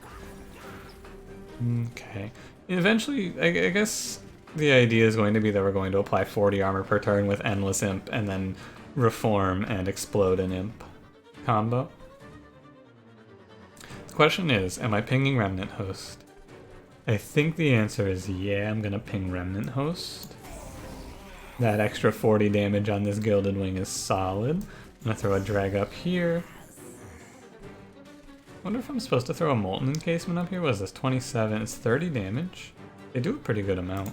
Okay. Eventually, I guess the idea is going to be that we're going to apply 40 armor per turn with Endless Imp and then Reform and Explode an Imp combo. The question is, am I pinging Remnant Host? I think the answer is yeah, I'm going to ping Remnant Host. That extra 40 damage on this Gilded Wing is solid. I'm going to throw a drag up here. I wonder if I'm supposed to throw a Molten Encasement up here. What is this? 27. It's 30 damage. They do a pretty good amount.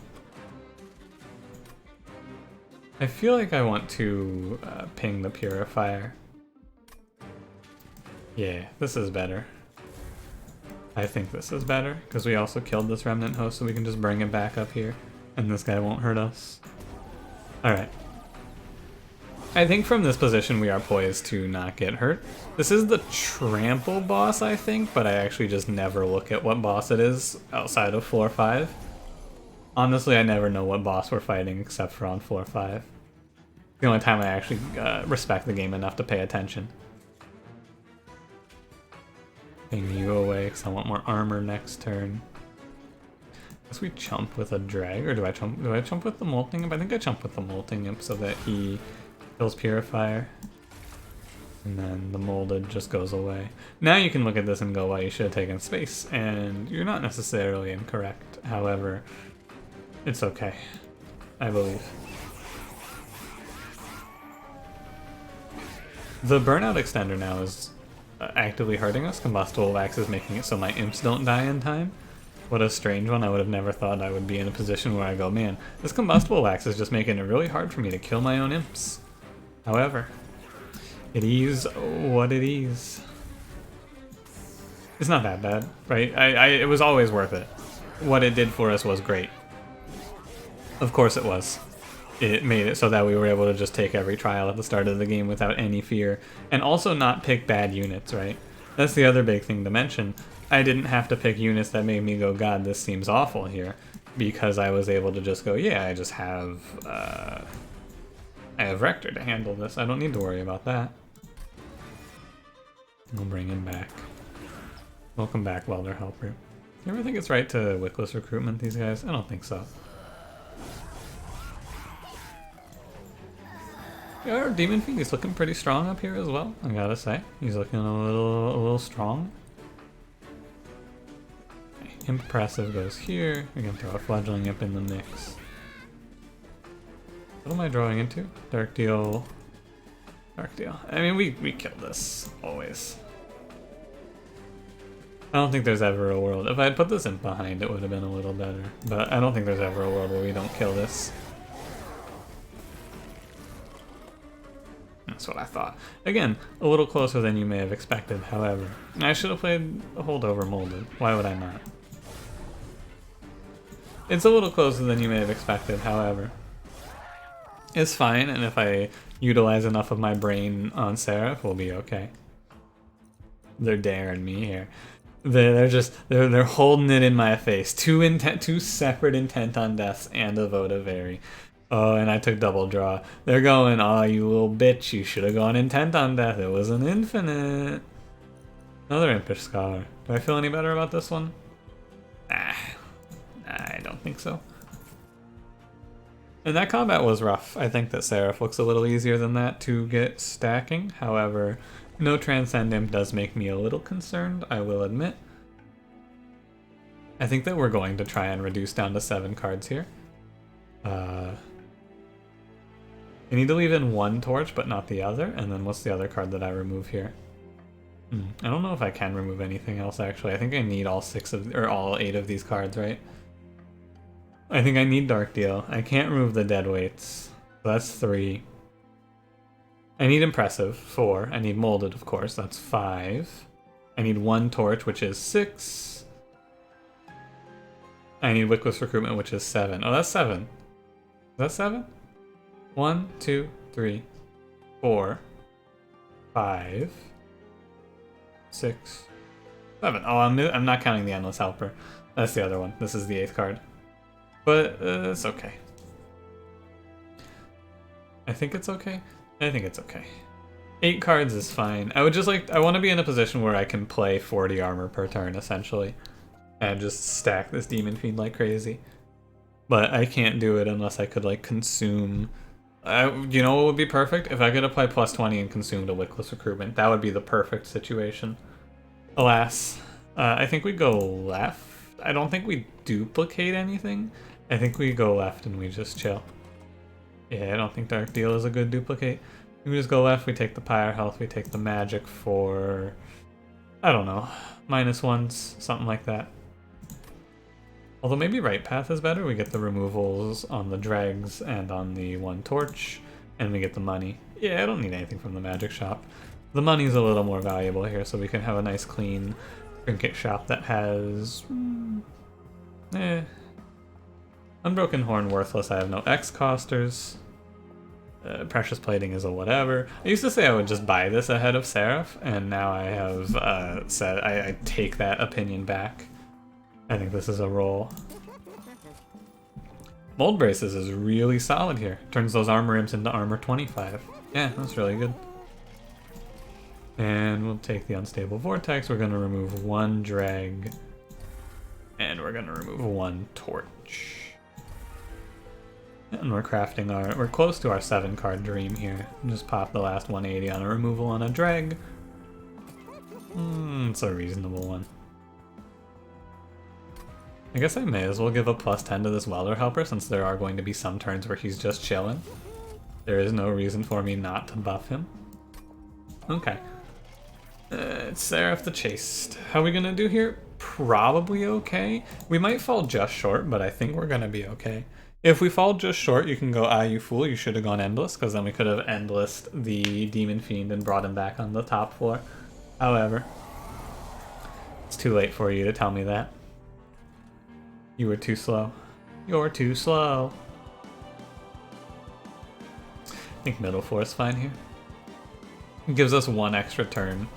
I feel like I want to ping the Purifier. Yeah, this is better. I think this is better, because we also killed this Remnant Host, so we can just bring it back up here, and this guy won't hurt us. Alright. I think from this position we are poised to not get hurt. This is the Trample boss, I think, but I actually just never look at what boss it is outside of floor 5. Honestly, I never know what boss we're fighting except for on floor 5. The only time I actually respect the game enough to pay attention. Ping you away because I want more armor next turn. Guess we chump with a drag, or do I chump with the Molting Imp? I think I chump with the Molting Imp so that he kills Purifier. And then the Molded just goes away. Now you can look at this and go, well, you should have taken space, and you're not necessarily incorrect. However, it's okay, I believe. The Burnout Extender now is actively hurting us. Combustible Wax is making it so my imps don't die in time. What a strange one. I would have never thought I would be in a position where I go, man, this Combustible Wax is just making it really hard for me to kill my own imps. However, it is what it is. It's not that bad, right? It was always worth it. What it did for us was great. Of course it was. It made it so that we were able to just take every trial at the start of the game without any fear, and also not pick bad units, right? That's the other big thing to mention. I didn't have to pick units that made me go, God, this seems awful here, because I was able to just go, yeah, I just have, I have Rector to handle this. I don't need to worry about that. We'll bring him back. Welcome back, Welder Helper. You ever think it's right to Wickless recruitment these guys? I don't think so. Yeah, our Demon Fiend is looking pretty strong up here as well, I gotta say. He's looking a little strong. Okay, Impressive goes here. We can throw a Fledgling Imp in the mix. What am I drawing into? Dark Deal. Dark Deal. I mean, we kill this, always. I don't think there's ever a world. If I had put this in behind, it would have been a little better. But I don't think there's ever a world where we don't kill this. That's what I thought. Again, a little closer than you may have expected, however. I should have played a holdover molded. Why would I not? It's a little closer than you may have expected, however. It's fine, and if I utilize enough of my brain on Seraph, we'll be okay. They're daring me here. They're holding it in my face. Two separate intent on deaths and a vote of Very. Oh, and I took double draw. They're going, oh, you little bitch, you should have gone intent on death. It was an infinite. Another Impish Scholar. Do I feel any better about this one? I don't think so. And that combat was rough. I think that Seraph looks a little easier than that to get stacking. However, no Transcend Imp does make me a little concerned, I will admit. I think that we're going to try and reduce down to 7 cards here. I need to leave in one torch, but not the other. And then what's the other card that I remove here? I don't know if I can remove anything else, actually. I think I need all 8 of these cards, right? I think I need Dark Deal. I can't remove the dead weights. So that's 3. I need Impressive, 4. I need Molded, of course, that's 5. I need 1 torch, which is 6. I need Wickless Recruitment, which is 7. Oh, that's 7. Is that 7? 1, 2, 3, 4, 5, 6, 7. Oh, I'm not counting the Endless Helper. That's the other one. This is the 8th card. But it's okay. I think it's okay. I think it's okay. 8 cards is fine. I want to be in a position where I can play 40 armor per turn, essentially. And just stack this Demon Fiend like crazy. But I can't do it unless I could, like, consume... you know what would be perfect? If I could apply plus 20 and consume the Wickless Recruitment. That would be the perfect situation. Alas, I think we go left. I don't think we duplicate anything. I think we go left and we just chill. Yeah, I don't think Dark Deal is a good duplicate. We just go left, we take the Pyre Health, we take the Magic for... I don't know, -1s, something like that. Although maybe Right Path is better. We get the removals on the dregs and on the 1 torch, and we get the money. Yeah, I don't need anything from the magic shop. The money's a little more valuable here, so we can have a nice clean trinket shop that has... Unbroken Horn worthless. I have no X-costers. Precious Plating is a whatever. I used to say I would just buy this ahead of Seraph, and now I have said I take that opinion back. I think this is a roll. Mold Braces is really solid here. Turns those armor imps into armor 25. Yeah, that's really good. And we'll take the Unstable Vortex. We're going to remove 1 drag. And we're going to remove 1 torch. And we're crafting we're close to our 7 card dream here. Just pop the last 180 on a removal on a drag. It's a reasonable one. I guess I may as well give a +10 to this Welder Helper since there are going to be some turns where he's just chilling. There is no reason for me not to buff him. Okay. It's Seraph the Chaste. How are we gonna do here? Probably okay. We might fall just short, but I think we're gonna be okay. If we fall just short, you can go, you fool, you should have gone Endless, because then we could have Endlessed the Demon Fiend and brought him back on the top floor. However, it's too late for you to tell me that. You were too slow. You're too slow. I think middle four is fine here. It gives us 1 extra turn,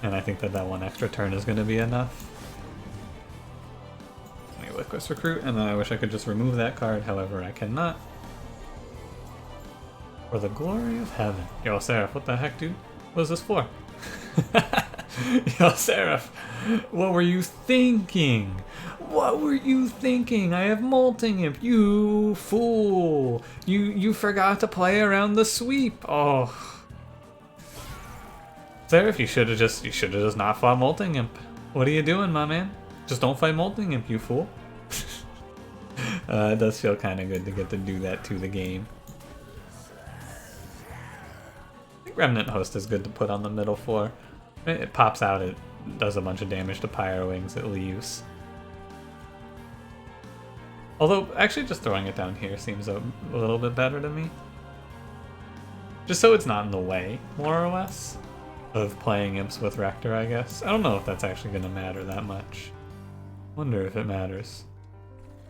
and I think that 1 extra turn is going to be enough. Let me Wickless Recruit, and then I wish I could just remove that card, however I cannot. For the glory of heaven. Yo, Seraph, what the heck, dude? What is this for? Yo, Seraph, what were you thinking? What were you thinking? I have Molting Imp, you fool! You forgot to play around the sweep. Oh, Seraph, you should have just not fought Molting Imp. What are you doing, my man? Just don't fight Molting Imp, you fool. It does feel kind of good to get to do that to the game. Remnant Host is good to put on the middle floor. It pops out, it does a bunch of damage to Pyro Wings, it leaves. Although, actually just throwing it down here seems a little bit better to me. Just so it's not in the way, more or less, of playing Imps with Rector, I guess. I don't know if that's actually going to matter that much. Wonder if it matters.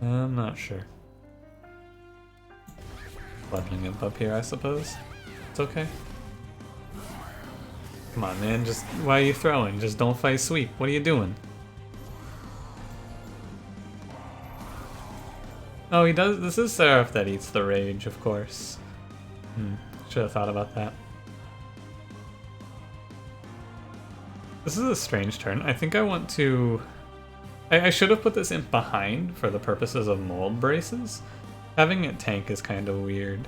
I'm not sure. Bludgeoning Imp up here, I suppose. It's okay. Come on, man, just why are you throwing? Just don't fight Sweep. What are you doing? Oh, he does. This is Seraph that eats the rage, of course. Should have thought about that. This is a strange turn. I think I want to... I should have put this imp behind for the purposes of mold braces. Having it tank is kind of weird.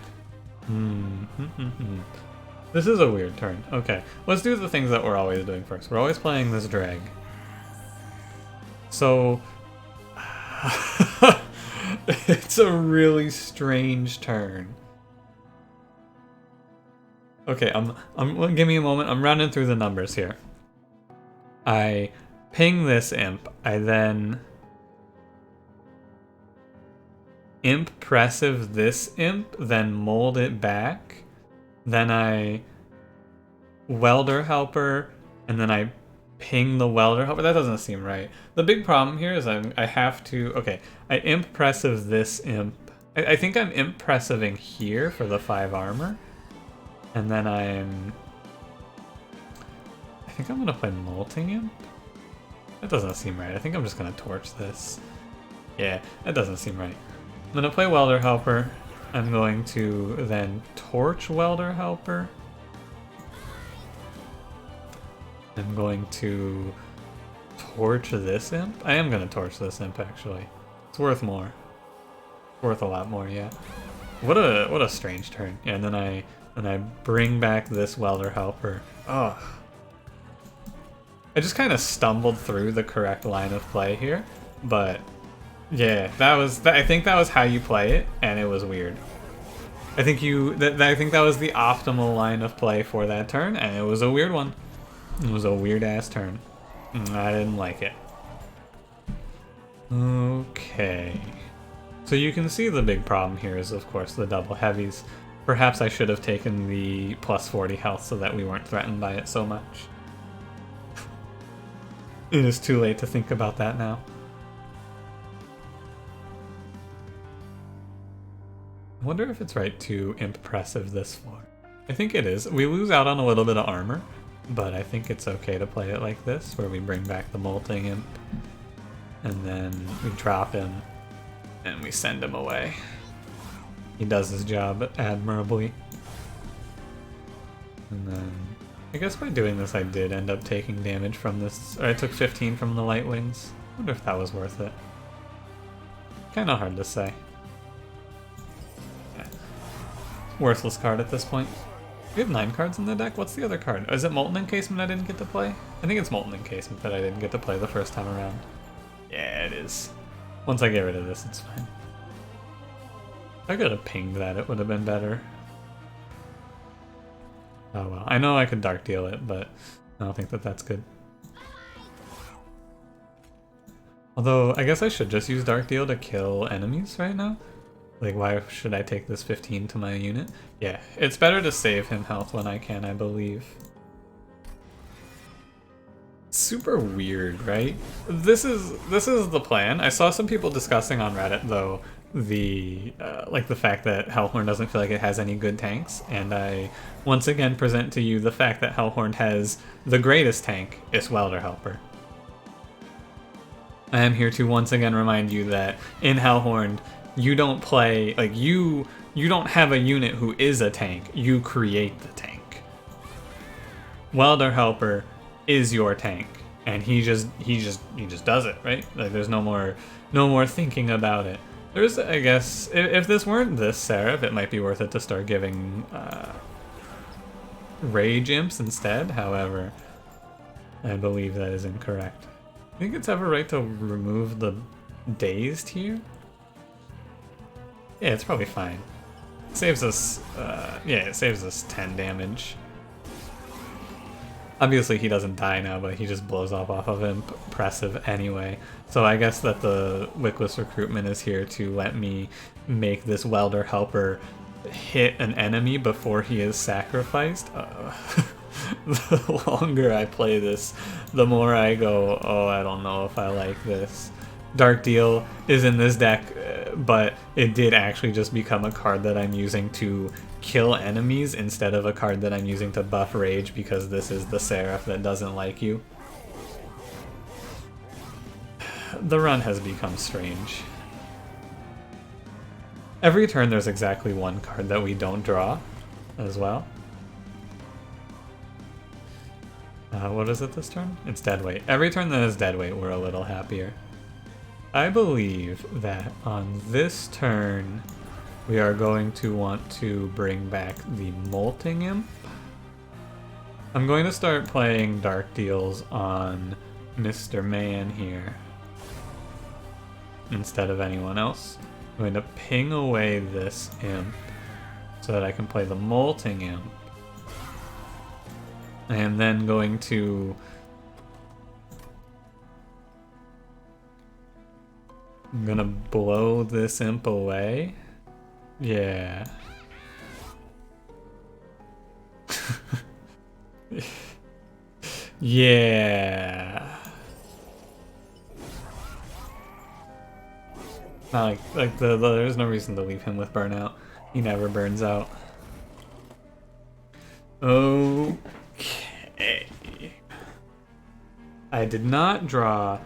This is a weird turn. Okay, let's do the things that we're always doing first. We're always playing this drag. So... it's a really strange turn. Okay, give me a moment. I'm running through the numbers here. I ping this imp. I then impressive this imp, then mold it back. Then I welder helper, and then I ping the welder helper. That doesn't seem right. The big problem here is I have to... Okay, I impressive this imp. I think I'm impressiving here for the 5 armor. And then I think I'm going to play Molting Imp. That doesn't seem right. I think I'm just going to torch this. Yeah, that doesn't seem right. I'm going to play Welder Helper. I'm going to then torch Welder Helper. I'm going to torch this imp. I am going to torch this imp, actually. It's worth more. Worth a lot more, yeah. What a strange turn. Yeah, and then I bring back this Welder Helper. Ugh. I just kind of stumbled through the correct line of play here, but yeah, I think that was how you play it, and it was weird. I think that was the optimal line of play for that turn, and it was a weird one. It was a weird ass turn. I didn't like it. Okay. So you can see the big problem here is, of course, the double heavies. Perhaps I should have taken the plus 40 health so that we weren't threatened by it so much. It is too late to think about that now. I wonder if it's right to impressive this floor. I think it is. We lose out on a little bit of armor, but I think it's okay to play it like this, where we bring back the Molting Imp, and then we drop him, and we send him away. He does his job admirably. And then, I guess by doing this I did end up taking damage from this, or I took 15 from the Light Wings. I wonder if that was worth it. Kinda hard to say. Yeah. Worthless card at this point. We have 9 cards in the deck? What's the other card? Is it Molten Encasement I didn't get to play? I think it's Molten Encasement that I didn't get to play the first time around. Yeah, it is. Once I get rid of this, it's fine. If I could have pinged that, it would have been better. Oh well. I know I could Dark Deal it, but I don't think that that's good. Although, I guess I should just use Dark Deal to kill enemies right now. Like, why should I take this 15 to my unit? Yeah, it's better to save him health when I can, I believe. Super weird, right? This is the plan. I saw some people discussing on Reddit, though, the fact that Hellhorned doesn't feel like it has any good tanks, and I once again present to you the fact that Hellhorned has the greatest tank, its Welder Helper. I am here to once again remind you that in Hellhorned, you don't play, like, you don't have a unit who is a tank, you create the tank. Welder Helper is your tank, and he just does it, right? Like, there's no more thinking about it. There's, I guess, if this weren't this Seraph, it might be worth it to start giving Rage Imps instead. However, I believe that is incorrect. I think it's ever right to remove the Dazed here? Yeah, it's probably fine. It saves us, yeah, it saves us 10 damage. Obviously he doesn't die now, but he just blows off of impressive anyway. So I guess that the Wickless recruitment is here to let me make this welder helper hit an enemy before he is sacrificed. The longer I play this, the more I go, oh, I don't know if I like this. Dark Deal is in this deck, but it did actually just become a card that I'm using to kill enemies instead of a card that I'm using to buff rage, because this is the Seraph that doesn't like you. The run has become strange. Every turn there's exactly one card that we don't draw as well. What is it this turn? It's Deadweight. Every turn that is Deadweight, we're a little happier. I believe that on this turn, we are going to want to bring back the Molting Imp. I'm going to start playing Dark Deals on Mr. Man here instead of anyone else. I'm going to ping away this Imp so that I can play the Molting Imp. And then going to... I'm gonna blow this Imp away. Yeah. Yeah. Not like there's no reason to leave him with burnout. He never burns out. Okay. I did not draw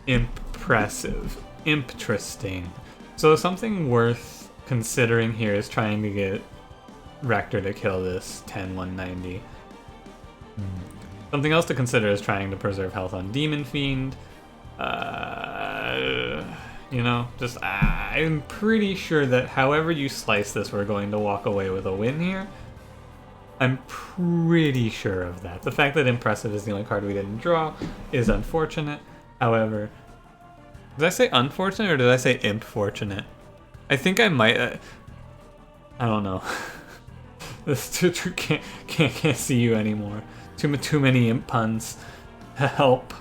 Impressive. Interesting. So something worth considering here is trying to get Rector to kill this 10-190. Something else to consider is trying to preserve health on Demon Fiend. You know, just I'm pretty sure that however you slice this, we're going to walk away with a win here. I'm pretty sure of that. The fact that Impressive is the only card we didn't draw is unfortunate. However, did I say unfortunate or did I say imp fortunate? I think I might. I don't know. This can't see you anymore. Too many imp puns. Help.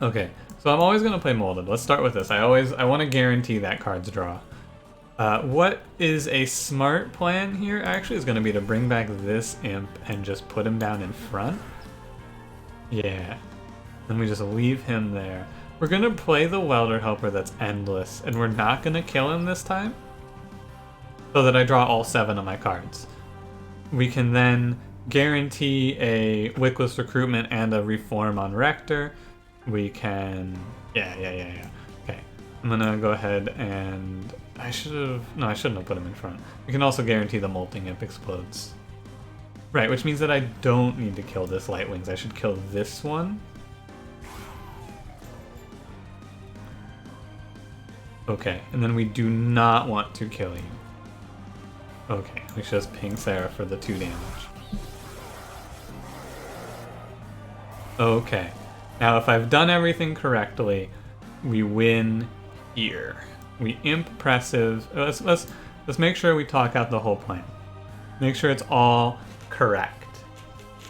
Okay, so I'm always gonna play Molded. Let's start with this. I want to guarantee that card's draw. What is a smart plan here actually is going to be to bring back this imp and just put him down in front. Yeah. Then we just leave him there. We're going to play the Welder Helper that's endless, and we're not going to kill him this time so that I draw all 7 of my cards. We can then guarantee a Wickless Recruitment and a Reform on Rector. We can... Yeah. Okay. I'm going to go ahead and... I shouldn't have put him in front. We can also guarantee the Molting Imp explodes. Right, which means that I don't need to kill this Light Wings. I should kill this one. Okay, and then we do not want to kill you. Okay, we should just ping Sarah for the 2 damage. Okay, now if I've done everything correctly, we win here. We impressive. Let's make sure we talk out the whole plan. Make sure it's all correct.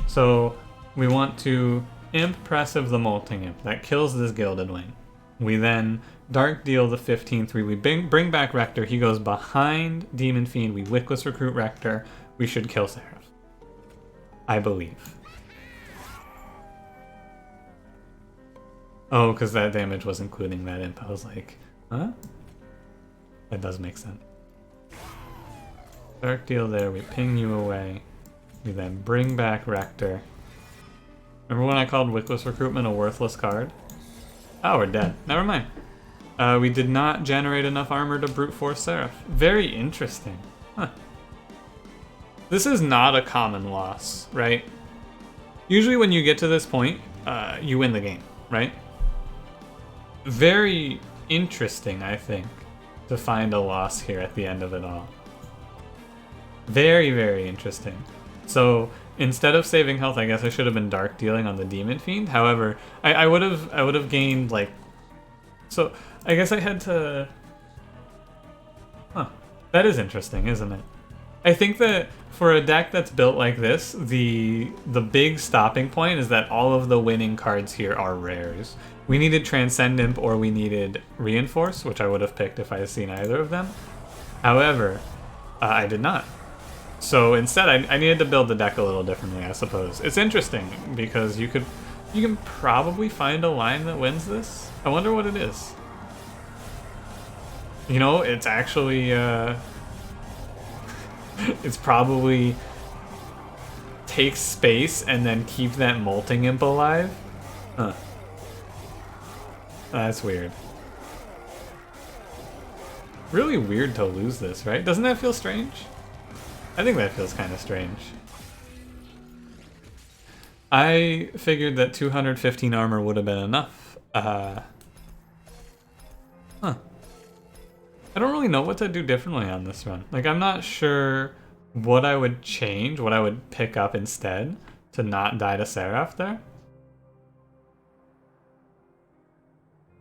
So we want to impressive the Molting Imp. That kills this Gilded Wing. We then Dark Deal the 15-3. We bring back Rector. He goes behind Demon Fiend. We Wickless Recruit Rector. We should kill Seraph. I believe. Oh, because that damage was including that imp. I was like, huh? That does make sense. Dark Deal there. We ping you away. We then bring back Rector. Remember when I called Wickless Recruitment a worthless card? Oh, we're dead. Never mind. We did not generate enough armor to brute force Seraph. Very interesting. Huh. This is not a common loss, right? Usually when you get to this point, you win the game, right? Very interesting, I think, to find a loss here at the end of it all. Very, very interesting. So instead of saving health, I guess I should have been Dark Dealing on the Demon Fiend. However, I would have gained like. So I guess I had to. Huh. That is interesting, isn't it? I think that for a deck that's built like this, the big stopping point is that all of the winning cards here are rares. We needed Transcendent or we needed Reinforce, which I would have picked if I had seen either of them. However, I did not. So instead, I needed to build the deck a little differently, I suppose. It's interesting because you can probably find a line that wins this. I wonder what it is. You know, it's actually it's probably take space and then keep that Molting Imp alive. Huh. That's weird. Really weird to lose this, right? Doesn't that feel strange? I think that feels kind of strange. I figured that 215 armor would have been enough. Huh. I don't really know what to do differently on this run. Like, I'm not sure what I would change, what I would pick up instead to not die to Seraph there.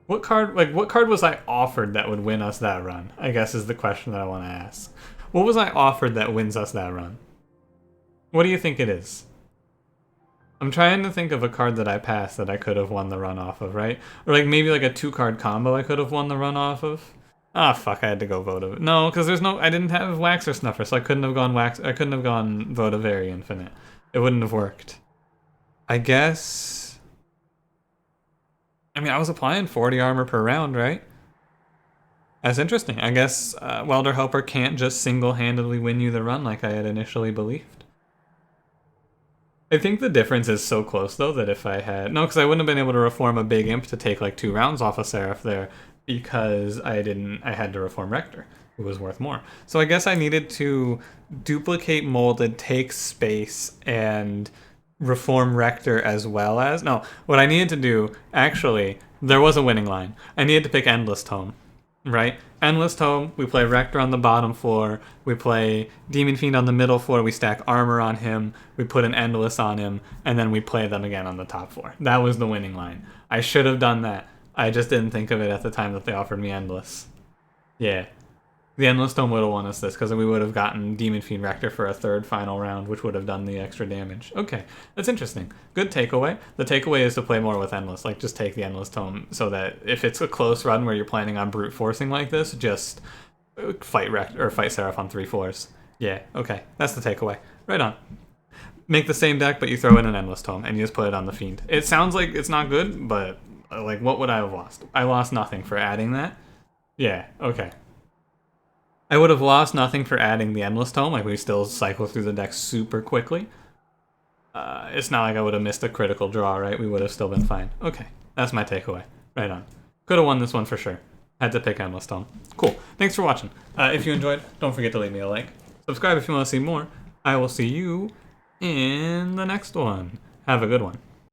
What card was I offered that would win us that run? I guess is the question that I want to ask. What was I offered that wins us that run? What do you think it is? I'm trying to think of a card that I passed that I could have won the run off of, right? Or like maybe like a 2-card combo I could have won the run off of. Ah, fuck, I had to go Votive. No, because I didn't have Wax or Snuffer, so I couldn't have gone Votivary Infinite. It wouldn't have worked. I guess... I mean, I was applying 40 armor per round, right? That's interesting. I guess Welder Helper can't just single-handedly win you the run like I had initially believed. I think the difference is so close, though, that if I had... No, because I wouldn't have been able to reform a big imp to take, like, 2 rounds off of Seraph there, because I had to reform Rector, who was worth more. So I guess I needed to duplicate Molded, take space, and reform Rector as well as... No, what I needed to do, actually, there was a winning line. I needed to pick Endless Tome, right? Endless Tome, we play Rector on the bottom floor, we play Demon Fiend on the middle floor, we stack armor on him, we put an Endless on him, and then we play them again on the top floor. That was the winning line. I should have done that. I just didn't think of it at the time that they offered me Endless. Yeah. The Endless Tome would have won us this, because we would have gotten Demon Fiend Rector for a 3rd final round, which would have done the extra damage. Okay, that's interesting. Good takeaway. The takeaway is to play more with Endless. Like, just take the Endless Tome so that if it's a close run where you're planning on brute forcing like this, just fight Rector or fight Seraph on 3/4s. Yeah, okay. That's the takeaway. Right on. Make the same deck, but you throw in an Endless Tome, and you just put it on the Fiend. It sounds like it's not good, but... like, what would I have lost? I lost nothing for adding that? Yeah, okay. I would have lost nothing for adding the Endless Tome, like we still cycle through the deck super quickly. It's not like I would have missed a critical draw, right? We would have still been fine. Okay, that's my takeaway. Right on. Could have won this one for sure. Had to pick Endless Tome. Cool. Thanks for watching. If you enjoyed, don't forget to leave me a like. Subscribe if you want to see more. I will see you in the next one. Have a good one.